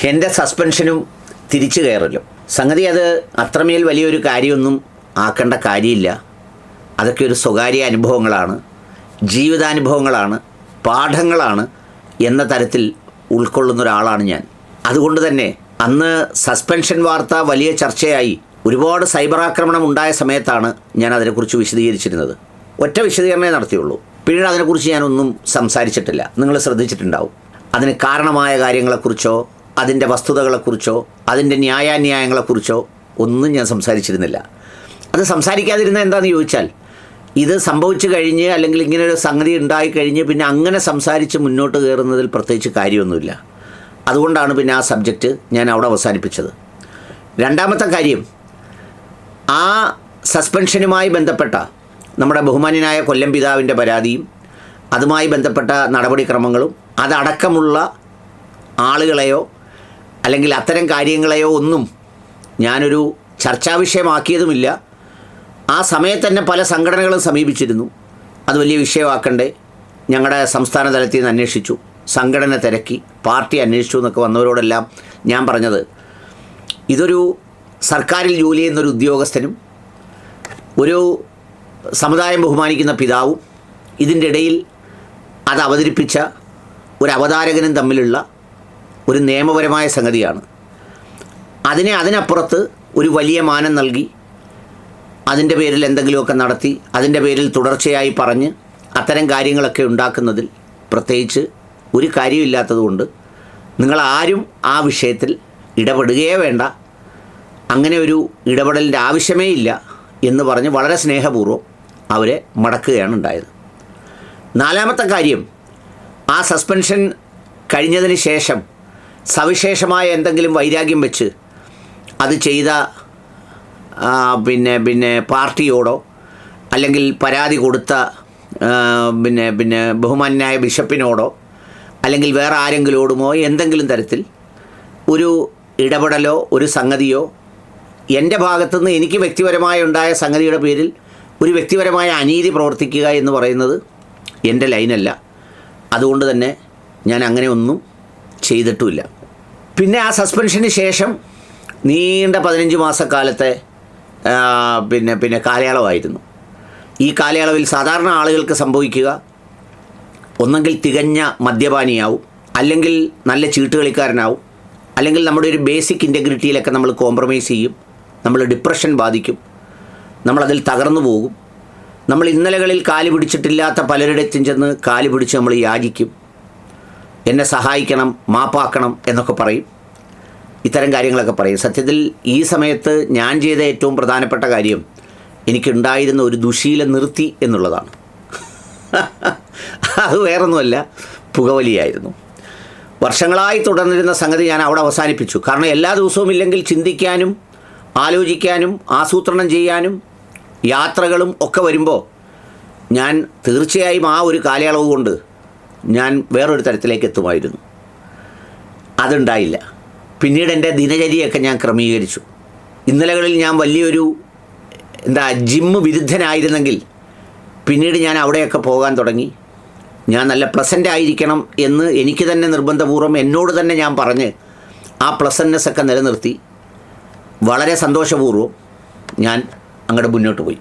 എൻ്റെ സസ്പെൻഷനും തിരിച്ചു കയറലും. സംഗതി അത് അത്രമേൽ വലിയൊരു കാര്യമൊന്നും ആക്കേണ്ട കാര്യമില്ല. അതൊക്കെ ഒരു സ്വകാര്യ അനുഭവങ്ങളാണ്, ജീവിതാനുഭവങ്ങളാണ്, പാഠങ്ങളാണ് എന്ന തരത്തിൽ ഉൾക്കൊള്ളുന്ന ഒരാളാണ് ഞാൻ. അതുകൊണ്ട് തന്നെ അന്ന് സസ്പെൻഷൻ വാർത്ത വലിയ ചർച്ചയായി ഒരുപാട് സൈബർ ആക്രമണം ഉണ്ടായ സമയത്താണ് ഞാൻ അതിനെക്കുറിച്ച് വിശദീകരിച്ചിരുന്നത്. ഒറ്റ വിശദീകരണമേ നടത്തിയുള്ളൂ. പിന്നീട് അതിനെക്കുറിച്ച് ഞാനൊന്നും സംസാരിച്ചിട്ടില്ല. നിങ്ങൾ ശ്രദ്ധിച്ചിട്ടുണ്ടാവും. അതിന് കാരണമായ കാര്യങ്ങളെക്കുറിച്ചോ അതിൻ്റെ വസ്തുതകളെക്കുറിച്ചോ അതിൻ്റെ ന്യായാന്യായങ്ങളെക്കുറിച്ചോ ഒന്നും ഞാൻ സംസാരിച്ചിരുന്നില്ല. അത് സംസാരിക്കാതിരുന്ന എന്താണെന്ന് ചോദിച്ചാൽ, ഇത് സംഭവിച്ചു കഴിഞ്ഞ് അല്ലെങ്കിൽ ഇങ്ങനെ ഒരു സംഗതി ഉണ്ടായിക്കഴിഞ്ഞ് പിന്നെ അങ്ങനെ സംസാരിച്ച് മുന്നോട്ട് കയറുന്നതിൽ പ്രത്യേകിച്ച് കാര്യമൊന്നുമില്ല. അതുകൊണ്ടാണ് പിന്നെ ആ സബ്ജക്റ്റ് ഞാൻ അവിടെ അവസാനിപ്പിച്ചത്. രണ്ടാമത്തെ കാര്യം, ആ സസ്പെൻഷനുമായി ബന്ധപ്പെട്ട നമ്മുടെ ബഹുമാന്യനായ കൊല്ലം പിതാവിൻ്റെ പരാതിയും അതുമായി ബന്ധപ്പെട്ട നടപടിക്രമങ്ങളും അതടക്കമുള്ള ആളുകളെയോ അല്ലെങ്കിൽ അത്തരം കാര്യങ്ങളെയോ ഒന്നും ഞാനൊരു ചർച്ചാ വിഷയമാക്കിയതുമില്ല. ആ സമയത്ത് തന്നെ പല സംഘടനകളും സമീപിച്ചിരുന്നു. അത് വലിയ വിഷയമാക്കണ്ടേ, ഞങ്ങളുടെ സംസ്ഥാന തലത്തിൽ നിന്ന് അന്വേഷിച്ചു, സംഘടന തിരക്കി, പാർട്ടി അന്വേഷിച്ചു എന്നൊക്കെ വന്നവരോടെല്ലാം ഞാൻ പറഞ്ഞത്, ഇതൊരു സർക്കാരിൽ ജോലി ചെയ്യുന്നൊരു ഉദ്യോഗസ്ഥനും ഒരു സമുദായം ബഹുമാനിക്കുന്ന പിതാവും ഇതിൻ്റെ ഇടയിൽ അത് അവതരിപ്പിച്ച ഒരു അവതാരകനും തമ്മിലുള്ള ഒരു നിയമപരമായ സംഗതിയാണ്. അതിനപ്പുറത്ത് ഒരു വലിയ മാനം നൽകി അതിൻ്റെ പേരിൽ എന്തെങ്കിലുമൊക്കെ നടത്തി അതിൻ്റെ പേരിൽ തുടർച്ചയായി പറഞ്ഞ് അത്തരം കാര്യങ്ങളൊക്കെ ഉണ്ടാക്കുന്നതിൽ പ്രത്യേകിച്ച് ഒരു കാര്യമില്ലാത്തതുകൊണ്ട് നിങ്ങളാരും ആ വിഷയത്തിൽ ഇടപെടുകയേ വേണ്ട, അങ്ങനെ ഒരു ഇടപെടലിൻ്റെ ആവശ്യമേ ഇല്ല എന്ന് പറഞ്ഞ് വളരെ സ്നേഹപൂർവ്വം അവരെ മടക്കുകയാണ് ഉണ്ടായത്. നാലാമത്തെ കാര്യം, ആ സസ്പെൻഷൻ കഴിഞ്ഞതിന് ശേഷം സവിശേഷമായ എന്തെങ്കിലും വൈരാഗ്യം വെച്ച് അത് ചെയ്ത പിന്നെ പാർട്ടിയോടോ അല്ലെങ്കിൽ പരാതി കൊടുത്ത പിന്നെ ബഹുമാന്യനായ ബിഷപ്പിനോടോ അല്ലെങ്കിൽ വേറെ ആരെങ്കിലോടുമോ എന്തെങ്കിലും തരത്തിൽ ഒരു ഇടപെടലോ ഒരു സംഗതിയോ എൻ്റെ ഭാഗത്തുനിന്ന് എനിക്ക് വ്യക്തിപരമായി ഉണ്ടായ സംഗതിയുടെ പേരിൽ ഒരു വ്യക്തിപരമായ അനീതി പ്രവർത്തിക്കുക എന്ന് പറയുന്നത് എൻ്റെ ലൈനല്ല. അതുകൊണ്ട് തന്നെ ഞാൻ അങ്ങനെ ഒന്നും ചെയ്തിട്ടുമില്ല. പിന്നെ ആ സസ്പെൻഷന് ശേഷം നീണ്ട 15 മാസക്കാലത്തെ പിന്നെ കാലയളവായിരുന്നു. ഈ കാലയളവിൽ സാധാരണ ആളുകൾക്ക് സംഭവിക്കുക, ഒന്നെങ്കിൽ തികഞ്ഞ മദ്യപാനിയാവും, അല്ലെങ്കിൽ നല്ല ചീട്ടുകളിക്കാരനാവും, അല്ലെങ്കിൽ നമ്മുടെ ഒരു ബേസിക് ഇൻറ്റഗ്രിറ്റിയിലൊക്കെ നമ്മൾ കോംപ്രമൈസ് ചെയ്യും, നമ്മൾ ഡിപ്രഷൻ ബാധിക്കും, നമ്മളതിൽ തകർന്നു പോകും, നമ്മൾ ഇന്നലകളിൽ കാല് പിടിച്ചിട്ടില്ലാത്ത പലരുടെയും ചെന്ന് കാല് പിടിച്ച് നമ്മൾ യാചിക്കും, എന്നെ സഹായിക്കണം, മാപ്പാക്കണം എന്നൊക്കെ പറയും, ഇത്തരം കാര്യങ്ങളൊക്കെ പറയും. സത്യത്തിൽ ഈ സമയത്ത് ഞാൻ ചെയ്ത ഏറ്റവും പ്രധാനപ്പെട്ട കാര്യം എനിക്കുണ്ടായിരുന്ന ഒരു ദുശീലം നിർത്തി എന്നുള്ളതാണ്. അത് വേറൊന്നുമല്ല, പുകവലിയായിരുന്നു. വർഷങ്ങളായി തുടർന്നിരുന്ന സംഗതി ഞാൻ അവിടെ അവസാനിപ്പിച്ചു. കാരണം എല്ലാ ദിവസവും ഇല്ലെങ്കിൽ ചിന്തിക്കാനും ആലോചിക്കാനും ആസൂത്രണം ചെയ്യാനും യാത്രകളും ഒക്കെ വരുമ്പോൾ ഞാൻ തീർച്ചയായും ആ ഒരു കാലയളവ് കൊണ്ട് ഞാൻ വേറൊരു തരത്തിലേക്ക് എത്തുമായിരുന്നു. അതുണ്ടായില്ല. പിന്നീട് എൻ്റെ ദിനചര്യയൊക്കെ ഞാൻ ക്രമീകരിച്ചു. ഇന്നലകളിൽ ഞാൻ വലിയൊരു ജിമ്മ് വിരുദ്ധനായിരുന്നെങ്കിൽ പിന്നീട് ഞാൻ അവിടെയൊക്കെ പോകാൻ തുടങ്ങി. ഞാൻ നല്ല പ്ലസൻ്റ് ആയിരിക്കണം എന്ന് എനിക്ക് തന്നെ നിർബന്ധപൂർവ്വം എന്നോട് തന്നെ ഞാൻ പറഞ്ഞ് ആ പ്ലസൻനെസ്സൊക്കെ നിലനിർത്തി വളരെ സന്തോഷപൂർവ്വം ഞാൻ അങ്ങോട്ട് മുന്നോട്ട് പോയി.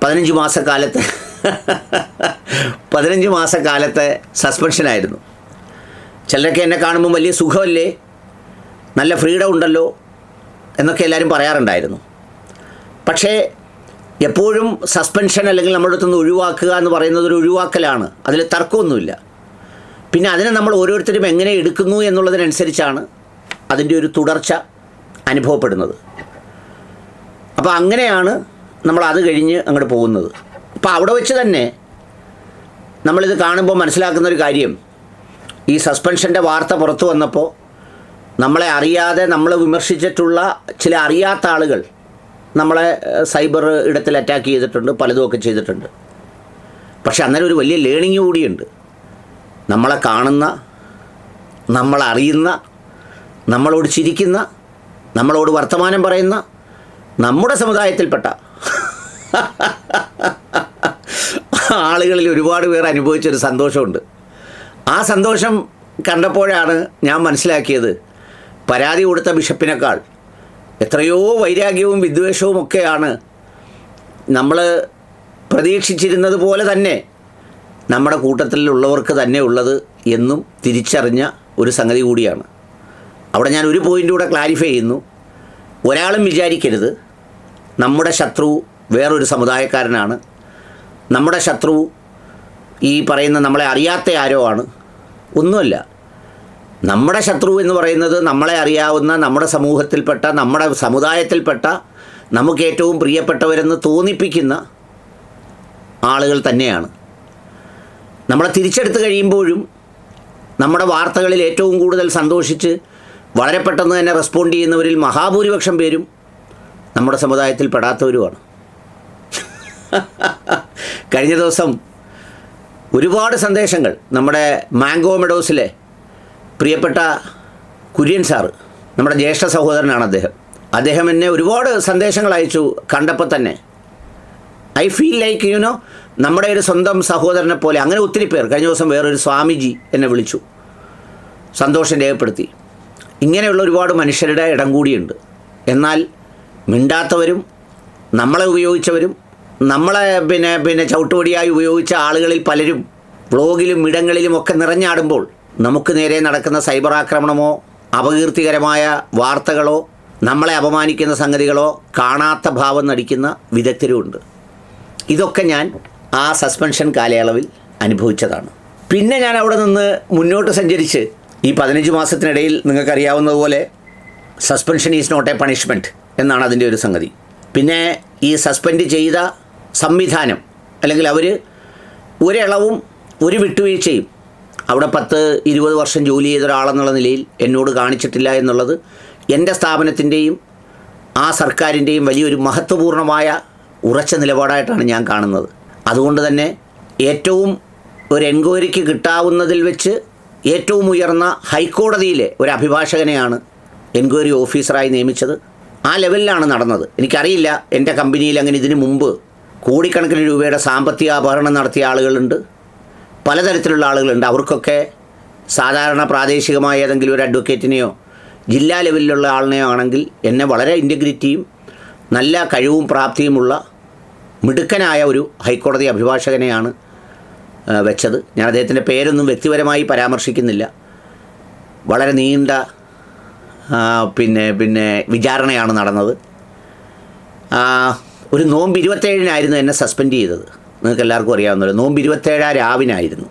15 മാസക്കാലത്തെ സസ്പെൻഷനായിരുന്നു. ചിലരൊക്കെ എന്നെ കാണുമ്പോൾ വലിയ സുഖമല്ലേ, നല്ല ഫ്രീഡം ഉണ്ടല്ലോ എന്നൊക്കെ എല്ലാവരും പറയാറുണ്ടായിരുന്നു. പക്ഷേ എപ്പോഴും സസ്പെൻഷൻ അല്ലെങ്കിൽ നമ്മുടെ അടുത്തുനിന്ന് ഒഴിവാക്കുക എന്ന് പറയുന്നത് ഒരു ഒഴിവാക്കലാണ്, അതിൽ തർക്കമൊന്നുമില്ല. പിന്നെ അതിനെ നമ്മൾ ഓരോരുത്തരും എങ്ങനെ എടുക്കുന്നു എന്നുള്ളതിനനുസരിച്ചാണ് അതിൻ്റെ ഒരു തുടർച്ച അനുഭവപ്പെടുന്നത്. അപ്പോൾ അങ്ങനെയാണ് നമ്മൾ അത് കഴിഞ്ഞ് അങ്ങോട്ട് പോകുന്നത്. അപ്പോൾ അവിടെ വെച്ച് തന്നെ നമ്മളിത് കാണുമ്പോൾ മനസ്സിലാക്കുന്നൊരു കാര്യം, ഈ സസ്പെൻഷൻ്റെ വാർത്ത പുറത്തു വന്നപ്പോൾ നമ്മളെ അറിയാതെ നമ്മൾ വിമർശിച്ചിട്ടുള്ള ചില അറിയാത്ത ആളുകൾ നമ്മളെ സൈബർ ഇടത്തിൽ അറ്റാക്ക് ചെയ്തിട്ടുണ്ട്, പലതുമൊക്കെ ചെയ്തിട്ടുണ്ട്. പക്ഷെ അന്നേരം ഒരു വലിയ ലേണിംഗ് കൂടിയുണ്ട്. നമ്മളെ കാണുന്ന, നമ്മളറിയുന്ന, നമ്മളോട് ചിരിക്കുന്ന, നമ്മളോട് വർത്തമാനം പറയുന്ന നമ്മുടെ സമുദായത്തിൽപ്പെട്ട ആളുകളിൽ ഒരുപാട് പേർ അനുഭവിച്ചൊരു സന്തോഷമുണ്ട്. ആ സന്തോഷം കണ്ടപ്പോഴാണ് ഞാൻ മനസ്സിലാക്കിയത്, പരാതി കൊടുത്ത ബിഷപ്പിനേക്കാൾ എത്രയോ വൈരാഗ്യവും വിദ്വേഷവും ഒക്കെയാണ് നമ്മൾ പ്രതീക്ഷിച്ചിരുന്നത് പോലെ തന്നെ നമ്മുടെ കൂട്ടത്തിലുള്ളവർക്ക് തന്നെ ഉള്ളത് എന്നും തിരിച്ചറിഞ്ഞ ഒരു സംഗതി കൂടിയാണ്. അവിടെ ഞാൻ ഒരു പോയിൻ്റ് കൂടെ ക്ലാരിഫൈ ചെയ്യുന്നു. ഒരാളും വിചാരിക്കരുത് നമ്മുടെ ശത്രു വേറൊരു സമുദായക്കാരനാണ്, നമ്മുടെ ശത്രു ഈ പറയുന്ന നമ്മളെ അറിയാത്ത ആരോ ആണ്. ഒന്നുമല്ല. നമ്മുടെ ശത്രു എന്ന് പറയുന്നത് നമ്മളെ അറിയാവുന്ന, നമ്മുടെ സമൂഹത്തിൽപ്പെട്ട, നമ്മുടെ സമുദായത്തിൽപ്പെട്ട, നമുക്ക് ഏറ്റവും പ്രിയപ്പെട്ടവരെന്ന് തോന്നിപ്പിക്കുന്ന ആളുകൾ തന്നെയാണ്. നമ്മളെ തിരിച്ചെടുത്ത് കഴിയുമ്പോഴും നമ്മുടെ വാർത്തകളിൽ ഏറ്റവും കൂടുതൽ സന്തോഷിച്ച് വളരെ പെട്ടെന്ന് തന്നെ റെസ്പോണ്ട് ചെയ്യുന്നവരിൽ മഹാഭൂരിപക്ഷം പേരും നമ്മുടെ സമുദായത്തിൽ പെടാത്തവരുമാണ്. കഴിഞ്ഞ ദിവസം ഒരുപാട് സന്ദേശങ്ങൾ നമ്മുടെ മാംഗോ മെഡോസിലെ പ്രിയപ്പെട്ട കുര്യൻ സാറ്, നമ്മുടെ ജ്യേഷ്ഠ സഹോദരനാണ് അദ്ദേഹം എന്നെ ഒരുപാട് സന്ദേശങ്ങൾ അയച്ചു. കണ്ടപ്പോൾ തന്നെ ഐ ഫീൽ ലൈക്ക് നമ്മുടെ ഒരു സ്വന്തം സഹോദരനെ പോലെ. അങ്ങനെ ഒത്തിരി പേർ. കഴിഞ്ഞ ദിവസം വേറൊരു സ്വാമിജി എന്നെ വിളിച്ചു, സന്തോഷം രേഖപ്പെടുത്തി. ഇങ്ങനെയുള്ള ഒരുപാട് മനുഷ്യരുടെ ഇടം കൂടിയുണ്ട്. എന്നാൽ മിണ്ടാത്തവരും നമ്മളെ ഉപയോഗിച്ചവരും നമ്മളെ പിന്നെ ചവിട്ടുപടിയായി ഉപയോഗിച്ച ആളുകളിൽ പലരും വ്ളോഗിലും ഇടങ്ങളിലും ഒക്കെ നിറഞ്ഞാടുമ്പോൾ നമുക്ക് നേരെ നടക്കുന്ന സൈബർ ആക്രമണമോ അപകീർത്തികരമായ വാർത്തകളോ നമ്മളെ അപമാനിക്കുന്ന സംഗതികളോ കാണാത്ത ഭാവം നടിക്കുന്ന വിദഗ്ധരുമുണ്ട്. ഇതൊക്കെ ഞാൻ ആ സസ്പെൻഷൻ കാലയളവിൽ അനുഭവിച്ചതാണ്. പിന്നെ ഞാൻ അവിടെ നിന്ന് മുന്നോട്ട് സഞ്ചരിച്ച് ഈ 15 മാസത്തിനിടയിൽ നിങ്ങൾക്കറിയാവുന്നതുപോലെ suspension is not a punishment എന്നാണ് അതിൻ്റെ ഒരു സംഗതി. പിന്നെ ഈ സസ്പെൻഡ് ചെയ്ത സംവിധാനം, അല്ലെങ്കിൽ അവർ ഒരിളവും ഒരു വിട്ടുവീഴ്ചയും അവിടെ 10-20 വർഷം ജോലി ചെയ്ത ഒരാളെന്നുള്ള നിലയിൽ എന്നോട് കാണിച്ചിട്ടില്ല എന്നുള്ളത് എൻ്റെ സ്ഥാപനത്തിൻ്റെയും ആ സർക്കാരിൻ്റെയും വലിയൊരു മഹത്വപൂർണ്ണമായ ഉറച്ച നിലപാടായിട്ടാണ് ഞാൻ കാണുന്നത്. അതുകൊണ്ട് തന്നെ ഏറ്റവും ഒരു എൻക്വയറിക്ക് കിട്ടാവുന്നതിൽ വെച്ച് ഏറ്റവും ഉയർന്ന ഹൈക്കോടതിയിലെ ഒരു അഭിഭാഷകനെയാണ് എൻക്വയറി ഓഫീസറായി നിയമിച്ചത്. ആ ലെവലിലാണ് നടന്നത്. എനിക്കറിയില്ല, എൻ്റെ കമ്പനിയിൽ അങ്ങനെ ഇതിനു മുമ്പ് കോടിക്കണക്കിന് രൂപയുടെ സാമ്പത്തിക അപഹരണം നടത്തിയ ആളുകളുണ്ട്, പലതരത്തിലുള്ള ആളുകളുണ്ട്. അവർക്കൊക്കെ സാധാരണ പ്രാദേശികമായ ഏതെങ്കിലും ഒരു അഡ്വക്കേറ്റിനെയോ ജില്ലാ ലെവലിലുള്ള ആളിനെയോ ആണെങ്കിൽ എന്നെ വളരെ ഇൻറ്റഗ്രിറ്റിയും നല്ല കഴിവും പ്രാപ്തിയുമുള്ള മിടുക്കനായ ഒരു ഹൈക്കോടതി അഭിഭാഷകനെയാണ് വെച്ചത്. ഞാൻ അദ്ദേഹത്തിൻ്റെ പേരൊന്നും വ്യക്തിപരമായി പരാമർശിക്കുന്നില്ല. വളരെ നീണ്ട പിന്നെ വിചാരണയാണ് നടന്നത്. ഒരു നോമ്പ് 27-നായിരുന്നു എന്നെ സസ്പെൻഡ് ചെയ്തത്. നിങ്ങൾക്ക് എല്ലാവർക്കും അറിയാവുന്നല്ലോ, നോമ്പ് 27 രാവിനായിരുന്നു.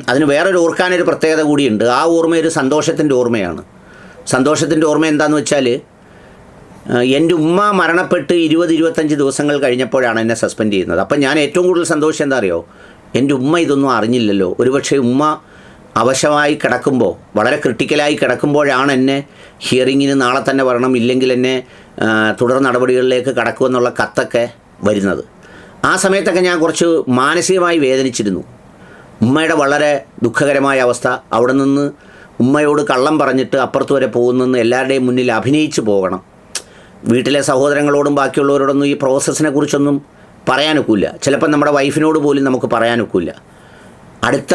അതിന് വേറൊരു ഓർക്കാനൊരു പ്രത്യേകത കൂടിയുണ്ട്. ആ ഓർമ്മ ഒരു സന്തോഷത്തിൻ്റെ ഓർമ്മയാണ്. സന്തോഷത്തിൻ്റെ ഓർമ്മ എന്താണെന്ന് വെച്ചാൽ, എൻ്റെ ഉമ്മ മരണപ്പെട്ട് 20-25 ദിവസങ്ങൾ കഴിഞ്ഞപ്പോഴാണ് എന്നെ സസ്പെൻഡ് ചെയ്യുന്നത്. അപ്പം ഞാൻ ഏറ്റവും കൂടുതൽ സന്തോഷം എന്താ അറിയോ, എൻ്റെ ഉമ്മ ഇതൊന്നും അറിഞ്ഞില്ലല്ലോ. ഒരുപക്ഷെ ഉമ്മ അവശമായി കിടക്കുമ്പോൾ, വളരെ ക്രിട്ടിക്കലായി കിടക്കുമ്പോഴാണ് എന്നെ ഹിയറിങ്ങിന് നാളെ തന്നെ വരണം, ഇല്ലെങ്കിൽ എന്നെ തുടർ നടപടികളിലേക്ക് കടക്കുമെന്നുള്ള കത്തൊക്കെ വരുന്നത്. ആ സമയത്തൊക്കെ ഞാൻ കുറച്ച് മാനസികമായി വേദനിച്ചിരുന്നു. ഉമ്മയുടെ വളരെ ദുഃഖകരമായ അവസ്ഥ. അവിടെ നിന്ന് ഉമ്മയോട് കള്ളം പറഞ്ഞിട്ട് അപ്പുറത്ത് വരെ പോകുന്നെന്ന് എല്ലാവരുടെയും മുന്നിൽ അഭിനയിച്ച് പോകണം. വീട്ടിലെ സഹോദരങ്ങളോടും ബാക്കിയുള്ളവരോടൊന്നും ഈ പ്രോസസ്സിനെ കുറിച്ചൊന്നും പറയാനൊക്കില്ല. ചിലപ്പോൾ നമ്മുടെ വൈഫിനോട് പോലും നമുക്ക് പറയാനൊക്കില്ല. അടുത്ത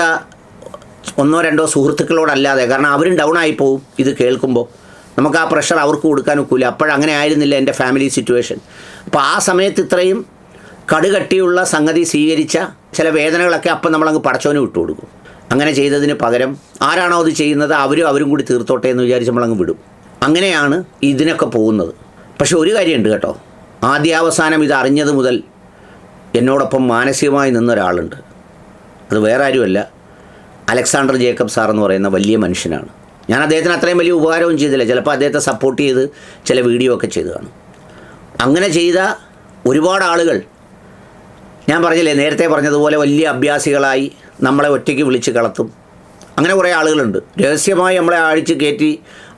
1-2 സുഹൃത്തുക്കളോടല്ലാതെ. കാരണം അവരും ഡൗൺ ആയിപ്പോവും ഇത് കേൾക്കുമ്പോൾ. നമുക്ക് ആ പ്രഷർ അവർക്ക് കൊടുക്കാനൊക്കില്ല. അപ്പോഴങ്ങനെ ആയിരുന്നില്ല എൻ്റെ ഫാമിലി സിറ്റുവേഷൻ. അപ്പോൾ ആ സമയത്ത് ഇത്രയും കടുകട്ടിയുള്ള സംഗതി സ്വീകരിച്ച ചില വേദനകളൊക്കെ അപ്പം നമ്മളങ്ങ് പടച്ചോന് വിട്ടു കൊടുക്കും. അങ്ങനെ ചെയ്തതിന് പകരം ആരാണോ അത് ചെയ്യുന്നത് അവരും കൂടി തീർത്തോട്ടെ എന്ന് വിചാരിച്ച് നമ്മളങ്ങ് വിടും. അങ്ങനെയാണ് ഇതിനൊക്കെ പോകുന്നത്. പക്ഷെ ഒരു കാര്യമുണ്ട് കേട്ടോ, ആദ്യാവസാനം ഇത് അറിഞ്ഞത് മുതൽ എന്നോടൊപ്പം മാനസികമായി നിന്നൊരാളുണ്ട്. അത് വേറെ ആരുമല്ല, അലക്സാണ്ടർ ജേക്കബ് സാർ എന്ന് പറയുന്ന വലിയ മനുഷ്യനാണ്. ഞാൻ അദ്ദേഹത്തിന് അത്രയും വലിയ ഉപകാരവും ചെയ്തില്ല. ചിലപ്പോൾ അദ്ദേഹത്തെ സപ്പോർട്ട് ചെയ്ത് ചില വീഡിയോ ഒക്കെ ചെയ്ത് കാണും. അങ്ങനെ ചെയ്ത ഒരുപാട് ആളുകൾ, ഞാൻ പറഞ്ഞില്ലേ നേരത്തെ പറഞ്ഞതുപോലെ, വലിയ അഭ്യാസികളായി നമ്മളെ ഒറ്റയ്ക്ക് വിളിച്ച് കളത്തും. അങ്ങനെ കുറേ ആളുകളുണ്ട്. രഹസ്യമായി നമ്മളെ അഴിച്ച് കയറ്റി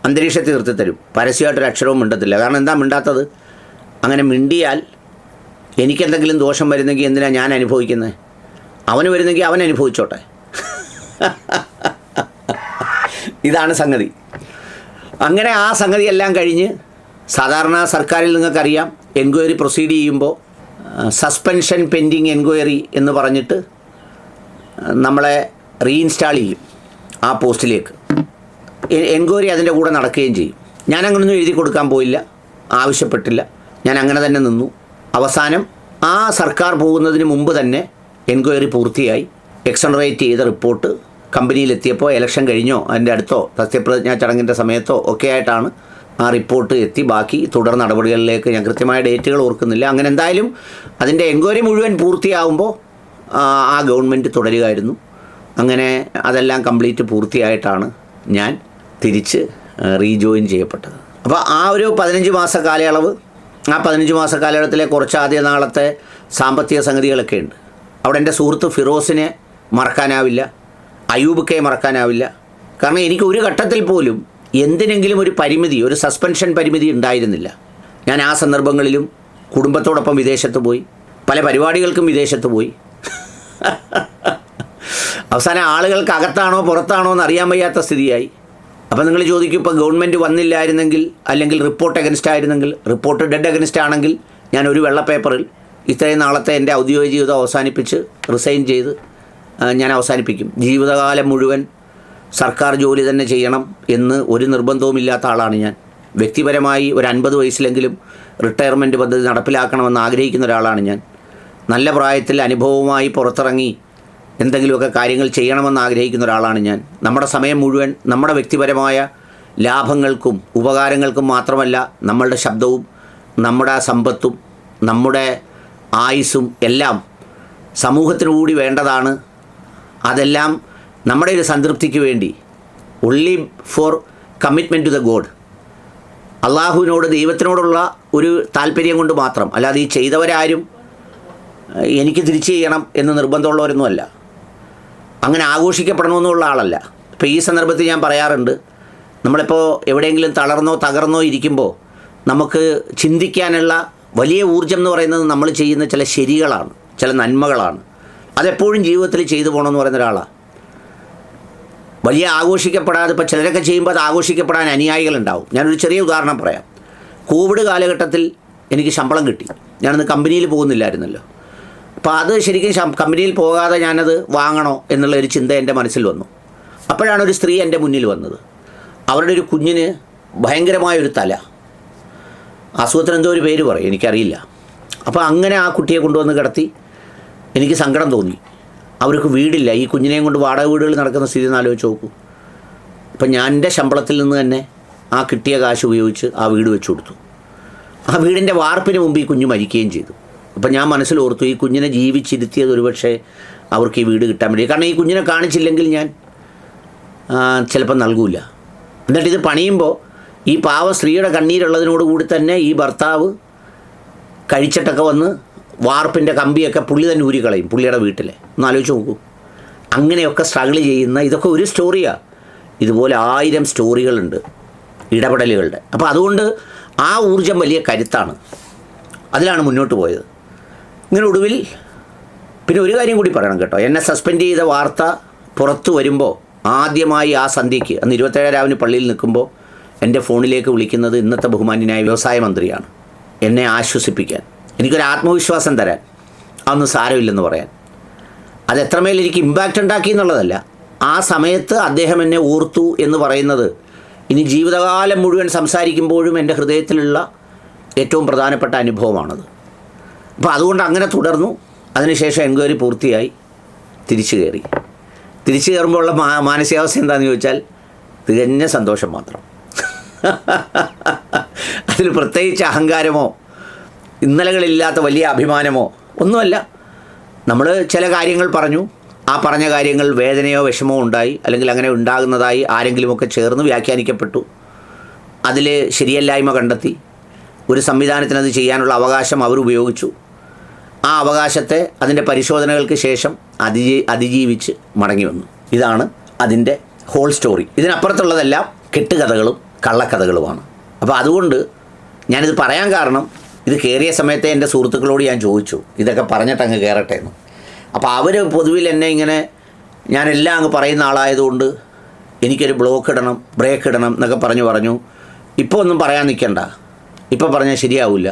അന്തരീക്ഷത്തിൽ നിർത്തിത്തരും. പരസ്യമായിട്ടൊരു അക്ഷരവും മിണ്ടത്തില്ല. കാരണം എന്താ മിണ്ടാത്തത്? അങ്ങനെ മിണ്ടിയാൽ എനിക്കെന്തെങ്കിലും ദോഷം വരുന്നെങ്കിൽ എന്തിനാണ് ഞാൻ അനുഭവിക്കുന്നത്? അവന് വരുന്നെങ്കിൽ അവൻ അനുഭവിച്ചോട്ടെ. ഇതാണ് സംഗതി. അങ്ങനെ ആ സംഗതിയെല്ലാം കഴിഞ്ഞ് സാധാരണ സർക്കാരിൽ നിങ്ങൾക്കറിയാം, എൻക്വയറി പ്രൊസീഡ് ചെയ്യുമ്പോൾ സസ്പെൻഷൻ പെൻഡിങ് എൻക്വയറി എന്ന് പറഞ്ഞിട്ട് നമ്മളെ റീഇൻസ്റ്റാൾ ചെയ്യും. ആ പോസ്റ്റിലേക്ക്. എൻക്വയറി അതിൻ്റെ കൂടെ നടക്കുകയും ചെയ്യും. ഞാൻ അങ്ങനെയൊന്നും എഴുതി കൊടുക്കാൻ പോയില്ല, ആവശ്യപ്പെട്ടില്ല. ഞാൻ അങ്ങനെ തന്നെ നിന്നു. അവസാനം ആ സർക്കാർ പോകുന്നതിന് മുമ്പ് തന്നെ എൻക്വയറി പൂർത്തിയായി. എക്സണറേറ്റ് ചെയ്ത റിപ്പോർട്ട് കമ്പനിയിലെത്തിയപ്പോൾ ഇലക്ഷൻ കഴിഞ്ഞോ അതിൻ്റെ അടുത്തോ സത്യപ്രതിജ്ഞാ ചടങ്ങിൻ്റെ സമയത്തോ ഒക്കെ ആയിട്ടാണ് ആ റിപ്പോർട്ട് എത്തി. ബാക്കി തുടർ നടപടികളിലേക്ക് ഞാൻ കൃത്യമായ ഡേറ്റുകൾ ഓർക്കുന്നില്ല. അങ്ങനെ എന്തായാലും അതിൻ്റെ എൻക്വയറി മുഴുവൻ പൂർത്തിയാകുമ്പോൾ ആ ഗവൺമെൻറ് തുടരുകയായിരുന്നു. അങ്ങനെ അതെല്ലാം കംപ്ലീറ്റ് പൂർത്തിയായിട്ടാണ് ഞാൻ തിരിച്ച് റീജോയിൻ ചെയ്യപ്പെട്ടത്. അപ്പോൾ ആ ഒരു 15 മാസ കാലയളവ്, ആ 15 മാസ കാലയളവിലെ കുറച്ച് ആദ്യ നാളത്തെ സാമ്പത്തിക സംഗതികളൊക്കെ ഉണ്ട്. അവിടെ എൻ്റെ സുഹൃത്ത് ഫിറോസിനെ മറക്കാനാവില്ല, അയൂബക്കെ മറക്കാനാവില്ല. കാരണം എനിക്ക് ഒരു ഘട്ടത്തിൽ പോലും എന്തിനെങ്കിലും ഒരു പരിമിതി, ഒരു സസ്പെൻഷൻ പരിമിതി ഉണ്ടായിരുന്നില്ല. ഞാൻ ആ സന്ദർഭങ്ങളിലും കുടുംബത്തോടൊപ്പം വിദേശത്ത് പോയി, പല പരിപാടികൾക്കും വിദേശത്ത് പോയി. അവസാനം ആളുകൾക്ക് അകത്താണോ പുറത്താണോ എന്ന് അറിയാൻ വയ്യാത്ത സ്ഥിതിയായി. അപ്പോൾ നിങ്ങൾ ചോദിക്കും, ഇപ്പോൾ ഗവൺമെൻറ് വന്നില്ലായിരുന്നെങ്കിൽ, അല്ലെങ്കിൽ റിപ്പോർട്ട് അഗൻസ്റ്റ് ആയിരുന്നെങ്കിൽ, റിപ്പോർട്ട് ഡെഡ് അഗൻസ്റ്റ് ആണെങ്കിൽ ഞാൻ ഒരു വെള്ള പേപ്പറിൽ ഇത്രയും നാളത്തെ എൻ്റെ ഔദ്യോഗിക ജീവിതം അവസാനിപ്പിച്ച് റിസൈൻ ചെയ്ത് ഞാൻ അവസാനിപ്പിക്കും. ജീവിതകാലം മുഴുവൻ സർക്കാർ ജോലി തന്നെ ചെയ്യണം എന്ന് ഒരു നിർബന്ധവുമില്ലാത്ത ആളാണ് ഞാൻ. വ്യക്തിപരമായി ഒരു 50 വയസ്സിലെങ്കിലും റിട്ടയർമെൻറ്റ് പദ്ധതി നടപ്പിലാക്കണമെന്ന് ആഗ്രഹിക്കുന്ന ഒരാളാണ് ഞാൻ. നല്ല പ്രായത്തിൽ അനുഭവവുമായി പുറത്തിറങ്ങി എന്തെങ്കിലുമൊക്കെ കാര്യങ്ങൾ ചെയ്യണമെന്ന് ആഗ്രഹിക്കുന്ന ഒരാളാണ് ഞാൻ. നമ്മുടെ സമയം മുഴുവൻ നമ്മുടെ വ്യക്തിപരമായ ലാഭങ്ങൾക്കും ഉപകാരങ്ങൾക്കും മാത്രമല്ല, നമ്മളുടെ ശബ്ദവും നമ്മുടെ സമ്പത്തും നമ്മുടെ ആയുസ്സും എല്ലാം സമൂഹത്തിനു കൂടി വേണ്ടതാണ്. അതെല്ലാം നമ്മുടെ ഒരു സംതൃപ്തിക്ക് വേണ്ടി, only for commitment to the God, അള്ളാഹുവിനോട്, ദൈവത്തിനോടുള്ള ഒരു താല്പര്യം കൊണ്ട് മാത്രം. അല്ലാതെ ഈ ചെയ്തവരാരും എനിക്ക് തിരിച്ചു ചെയ്യണം എന്ന് നിർബന്ധമുള്ളവരൊന്നുമല്ല, അങ്ങനെ ആഘോഷിക്കപ്പെടണമെന്നുള്ള ആളല്ല. ഇപ്പോൾ ഈ സന്ദർഭത്തിൽ ഞാൻ പറയാറുണ്ട്, നമ്മളിപ്പോൾ എവിടെയെങ്കിലും തളർന്നോ തകർന്നോ ഇരിക്കുമ്പോൾ നമുക്ക് ചിന്തിക്കാനുള്ള വലിയ ഊർജ്ജം എന്ന് പറയുന്നത് നമ്മൾ ചെയ്യുന്ന ചില ശരികളാണ്, ചില നന്മകളാണ്. അതെപ്പോഴും ജീവിതത്തിൽ ചെയ്തു പോകണമെന്ന് പറയുന്ന ഒരാളാണ്. വലിയ ആഘോഷിക്കപ്പെടാതെ, ഇപ്പോൾ ചിലരൊക്കെ ചെയ്യുമ്പോൾ അത് ആഘോഷിക്കപ്പെടാൻ അനുയായികളുണ്ടാവും. ഞാനൊരു ചെറിയ ഉദാഹരണം പറയാം. കോവിഡ് കാലഘട്ടത്തിൽ എനിക്ക് ശമ്പളം കിട്ടി. ഞാനന്ന് കമ്പനിയിൽ പോകുന്നില്ലായിരുന്നല്ലോ. അപ്പോൾ അത് ശരിക്കും കമ്പനിയിൽ പോകാതെ ഞാനത് വാങ്ങണോ എന്നുള്ള ഒരു ചിന്ത എൻ്റെ മനസ്സിൽ വന്നു. അപ്പോഴാണ് ഒരു സ്ത്രീ എൻ്റെ മുന്നിൽ വന്നത്. അവരുടെ ഒരു കുഞ്ഞിന് ഭയങ്കരമായൊരു തല, അസുഖത്തിന് എന്തോ ഒരു പേര് പറയും, എനിക്കറിയില്ല. അപ്പോൾ അങ്ങനെ ആ കുട്ടിയെ കൊണ്ടുവന്ന് കിടത്തി. എനിക്ക് സങ്കടം തോന്നി. അവർക്ക് വീടില്ല, ഈ കുഞ്ഞിനെയും കൊണ്ട് വാടക വീടുകളിൽ നടക്കുന്ന സ്ഥിതി ഒന്ന് ആലോചിച്ച് നോക്കൂ. അപ്പം ഞാൻ എൻ്റെ ശമ്പളത്തിൽ നിന്ന് തന്നെ ആ കിട്ടിയ കാശ് ഉപയോഗിച്ച് ആ വീട് വെച്ച് കൊടുത്തു. ആ വീടിൻ്റെ വാർപ്പിന് മുമ്പ് ഈ കുഞ്ഞ് മരിക്കുകയും ചെയ്തു. അപ്പം ഞാൻ മനസ്സിലോർത്തു, ഈ കുഞ്ഞിനെ ജീവിച്ചിരുത്തിയത് ഒരുപക്ഷെ അവർക്ക് ഈ വീട് കിട്ടാൻ വേണ്ടി. കാരണം ഈ കുഞ്ഞിനെ കാണിച്ചില്ലെങ്കിൽ ഞാൻ ചിലപ്പോൾ നൽകൂല. എന്നിട്ടിത് പണിയുമ്പോൾ ഈ പാവ സ്ത്രീയുടെ കണ്ണീരുള്ളതിനോട് കൂടി തന്നെ ഈ ഭർത്താവ് കഴിച്ചിട്ടൊക്കെ വന്ന് വാർപ്പിൻ്റെ കമ്പിയൊക്കെ പുള്ളി തന്നെ ഊരിക്കളയും, പുള്ളിയുടെ വീട്ടിലെ. ഒന്ന് ആലോചിച്ച് നോക്കൂ. അങ്ങനെയൊക്കെ സ്ട്രഗിൾ ചെയ്യുന്ന, ഇതൊക്കെ ഒരു സ്റ്റോറിയാണ്. ഇതുപോലെ 1000 സ്റ്റോറികളുണ്ട് ഇടപെടലുകളുടെ. അപ്പോൾ അതുകൊണ്ട് ആ ഊർജ്ജം വലിയ കരുത്താണ്. അതിലാണ് മുന്നോട്ട് പോയത്. ഇങ്ങനെ ഒടുവിൽ പിന്നെ ഒരു കാര്യം കൂടി പറയണം കേട്ടോ. എന്നെ സസ്പെൻഡ് ചെയ്ത വാർത്ത പുറത്തു വരുമ്പോൾ ആദ്യമായി ആ സന്ധ്യയ്ക്ക്, അന്ന് 27 രാവിലെ പള്ളിയിൽ നിൽക്കുമ്പോൾ എൻ്റെ ഫോണിലേക്ക് വിളിക്കുന്നത് ഇന്നത്തെ ബഹുമാന്യനായ വ്യവസായ മന്ത്രിയാണ്, എന്നെ ആശ്വസിപ്പിക്കാൻ, എനിക്കൊരു ആത്മവിശ്വാസം തരാൻ, അതൊന്നും സാരമില്ലെന്ന് പറയാൻ. അത് എത്രമേൽ എനിക്ക് ഇമ്പാക്റ്റ് ഉണ്ടാക്കി എന്നുള്ളതല്ല, ആ സമയത്ത് അദ്ദേഹം എന്നെ ഓർത്തു എന്ന് പറയുന്നത് ഇനി ജീവിതകാലം മുഴുവൻ സംസാരിക്കുമ്പോഴും എൻ്റെ ഹൃദയത്തിലുള്ള ഏറ്റവും പ്രധാനപ്പെട്ട അനുഭവമാണത്. അപ്പോൾ അതുകൊണ്ട് അങ്ങനെ തുടർന്നു. അതിനുശേഷം എൻക്വയറി പൂർത്തിയായി, തിരിച്ചു കയറി. തിരിച്ചു കയറുമ്പോൾ ഉള്ള മാനസികാവസ്ഥ എന്താണെന്ന് ചോദിച്ചാൽ തികഞ്ഞ സന്തോഷം മാത്രം. അതിൽ പ്രത്യേകിച്ച് അഹങ്കാരമോ ഇന്നലകളില്ലാത്ത വലിയ അഭിമാനമോ ഒന്നുമല്ല. നമ്മൾ ചില കാര്യങ്ങൾ പറഞ്ഞു, ആ പറഞ്ഞ കാര്യങ്ങൾ വേദനയോ വിഷമോ ഉണ്ടായി, അല്ലെങ്കിൽ അങ്ങനെ ഉണ്ടാകുന്നതായി ആരെങ്കിലുമൊക്കെ ചേർന്ന് വ്യാഖ്യാനിക്കപ്പെട്ടു. അതിൽ ശരിയല്ലായ്മ കണ്ടെത്തി. ഒരു സംവിധാനത്തിനത് ചെയ്യാനുള്ള അവകാശം അവർ ഉപയോഗിച്ചു. ആ അവകാശത്തെ അതിൻ്റെ പരിശോധനകൾക്ക് ശേഷം അതിജീവിച്ച് മടങ്ങി വന്നു. ഇതാണ് അതിൻ്റെ ഹോൾ സ്റ്റോറി. ഇതിനപ്പുറത്തുള്ളതെല്ലാം കെട്ടുകഥകളും കള്ളക്കഥകളുമാണ്. അപ്പോൾ അതുകൊണ്ട് ഞാനിത് പറയാൻ കാരണം, ഇത് കയറിയ സമയത്തെ എൻ്റെ സുഹൃത്തുക്കളോട് ഞാൻ ചോദിച്ചു, ഇതൊക്കെ പറഞ്ഞിട്ടങ്ങ് കയറട്ടെ എന്ന്. അപ്പോൾ അവർ പൊതുവിൽ എന്നെ ഇങ്ങനെ, ഞാനെല്ലാം അങ്ങ് പറയുന്ന ആളായതുകൊണ്ട് എനിക്കൊരു ബ്രേക്ക് ഇടണം എന്നൊക്കെ പറഞ്ഞു. ഇപ്പോൾ ഒന്നും പറയാൻ നിൽക്കണ്ട, ഇപ്പോൾ പറഞ്ഞാൽ ശരിയാവില്ല,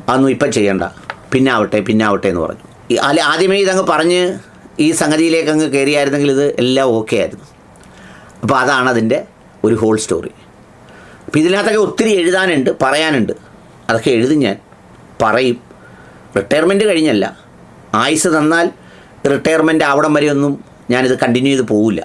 അതൊന്നും ഇപ്പം ചെയ്യണ്ട, പിന്നാവട്ടെ എന്ന് പറഞ്ഞു. ആദ്യമേ ഇതങ്ങ് പറഞ്ഞ് ഈ സംഗതിയിലേക്ക് അങ്ങ് കയറിയായിരുന്നെങ്കിൽ ഇത് എല്ലാം ഓക്കെ ആയിരുന്നു. അപ്പോൾ അതാണ് അതിൻ്റെ ഒരു ഹോൾ സ്റ്റോറി. അപ്പോൾ ഇതിനകത്തൊക്കെ ഒത്തിരി എഴുതാനുണ്ട്, പറയാനുണ്ട്. അതൊക്കെ എഴുതും, ഞാൻ പറയും. റിട്ടയർമെൻറ്റ് കഴിഞ്ഞല്ല, ആയുസ് തന്നാൽ റിട്ടയർമെൻറ്റ് അവിടം വരെയൊന്നും ഞാനിത് കണ്ടിന്യൂ ചെയ്ത് പോവില്ല.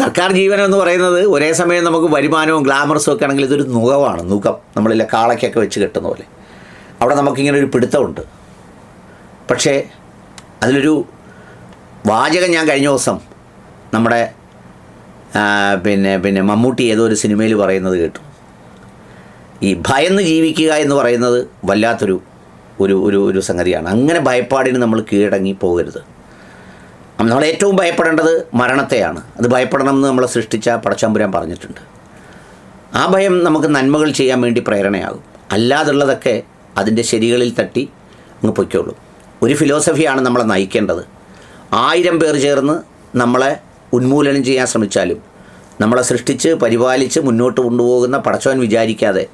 സർക്കാർ ജീവനം എന്ന് പറയുന്നത് ഒരേ സമയം നമുക്ക് വരുമാനവും ഗ്ലാമറസും ഒക്കെ ആണെങ്കിൽ ഇതൊരു നുഖമാണ്, നുഖം. നമ്മളില്ല കാളയ്ക്കൊക്കെ വെച്ച് കെട്ടുന്ന പോലെ. അവിടെ നമുക്കിങ്ങനെ ഒരു പിടുത്തമുണ്ട്. പക്ഷേ അതിലൊരു വാചകം ഞാൻ കഴിഞ്ഞ ദിവസം നമ്മുടെ പിന്നെ മമ്മൂട്ടി ഏതോ ഒരു സിനിമയിൽ പറയുന്നത് കേട്ടു. ഈ ഭയന്ന് ജീവിക്കുക എന്ന് പറയുന്നത് വല്ലാത്തൊരു ഒരു സംഗതിയാണ്. അങ്ങനെ ഭയപ്പാടിന് നമ്മൾ കീഴടങ്ങി പോകരുത്. നമ്മൾ ഏറ്റവും ഭയപ്പെടേണ്ടത് മരണത്തെയാണ്. അത് ഭയപ്പെടണമെന്ന് നമ്മളെ സൃഷ്ടിച്ച പടച്ചമ്പുരാൻ പറഞ്ഞിട്ടുണ്ട്. ആ ഭയം നമുക്ക് നന്മകൾ ചെയ്യാൻ വേണ്ടി പ്രേരണയാകും. അല്ലാതുള്ളതൊക്കെ അതിൻ്റെ ശരികളിൽ തട്ടി അങ്ങ് പൊയ്ക്കോളും. ഒരു ഫിലോസഫിയാണ് നമ്മളെ നയിക്കേണ്ടത്. 1000 പേർ ചേർന്ന് നമ്മളെ ഉന്മൂലനം ചെയ്യാൻ ശ്രമിച്ചാലും നമ്മളെ സൃഷ്ടിച്ച് പരിപാലിച്ച് മുന്നോട്ട് കൊണ്ടുപോകുന്ന പടച്ചവൻ വിചാരിക്കാതെ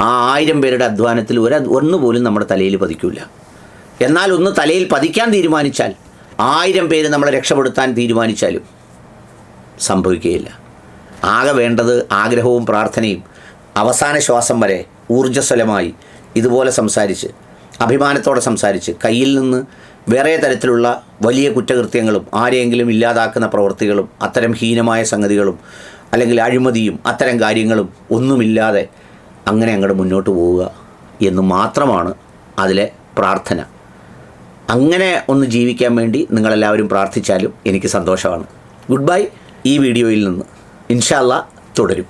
ആ 1000 പേരുടെ അധ്വാനത്തിൽ ഒന്നുപോലും നമ്മുടെ തലയിൽ പതിക്കില്ല. എന്നാൽ ഒന്ന് തലയിൽ പതിക്കാൻ തീരുമാനിച്ചാൽ 1000 പേര് നമ്മളെ രക്ഷപ്പെടുത്താൻ തീരുമാനിച്ചാലും സംഭവിക്കുകയില്ല. ആകെ വേണ്ടത് ആഗ്രഹവും പ്രാർത്ഥനയും. അവസാന ശ്വാസം വരെ ഊർജ്ജസ്വലമായി ഇതുപോലെ സംസാരിച്ച്, അഭിമാനത്തോടെ സംസാരിച്ച്, കയ്യിൽ നിന്ന് വേറെ തരത്തിലുള്ള വലിയ കുറ്റകൃത്യങ്ങളും ആരെയെങ്കിലും ഇല്ലാതാക്കുന്ന പ്രവൃത്തികളും അത്തരം ഹീനമായ സംഗതികളും അല്ലെങ്കിൽ അഴിമതിയും അത്തരം കാര്യങ്ങളും ഒന്നുമില്ലാതെ അങ്ങനെ അങ്ങോട്ട് മുന്നോട്ട് പോവുക എന്ന് മാത്രമാണ് അതിലെ പ്രാർത്ഥന. അങ്ങനെ ഒന്ന് ജീവിക്കാൻ വേണ്ടി നിങ്ങളെല്ലാവരും പ്രാർത്ഥിച്ചാലും എനിക്ക് സന്തോഷമാണ്. Good bye. ഈ വീഡിയോയിൽ നിന്ന് ഇൻഷാ അല്ലാഹ് തുടരും.